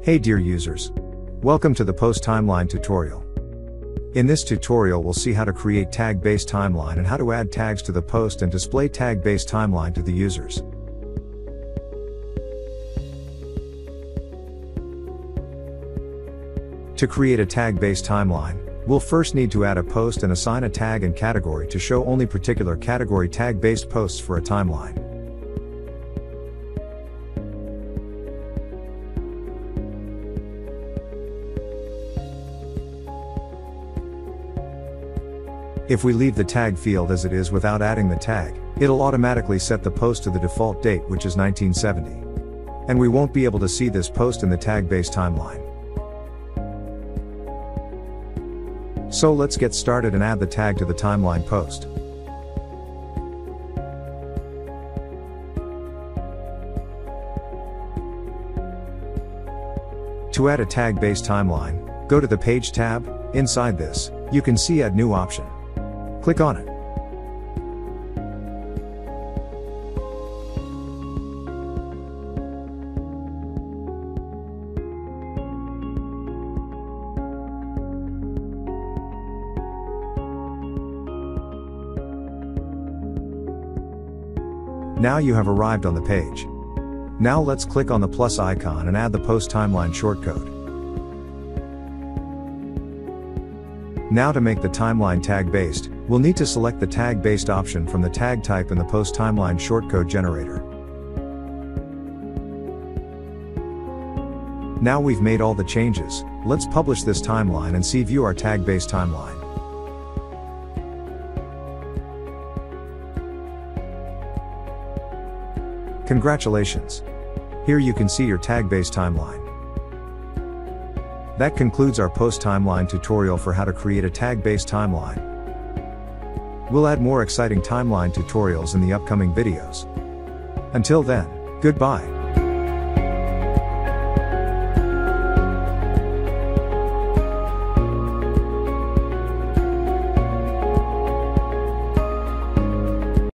Hey dear users. Welcome to the Post Timeline tutorial. In this tutorial we'll see how to create tag-based timeline and how to add tags to the post and display tag-based timeline to the users. To create a tag-based timeline, we'll first need to add a post and assign a tag and category to show only particular category tag-based posts for a timeline. If we leave the tag field as it is without adding the tag, it'll automatically set the post to the default date, which is 1970. And we won't be able to see this post in the tag-based timeline. So let's get started and add the tag to the timeline post. To add a tag-based timeline, go to the Page tab. Inside this, you can see Add New option. Click on it. Now you have arrived on the page. Now let's click on the plus icon and add the post timeline shortcode. Now to make the timeline tag-based, we'll need to select the tag-based option from the tag type in the post timeline shortcode generator. Now we've made all the changes, let's publish this timeline and see view our tag-based timeline. Congratulations! Here you can see your tag-based timeline. That concludes our post timeline tutorial for how to create a tag-based timeline. We'll add more exciting timeline tutorials in the upcoming videos. Until then, goodbye.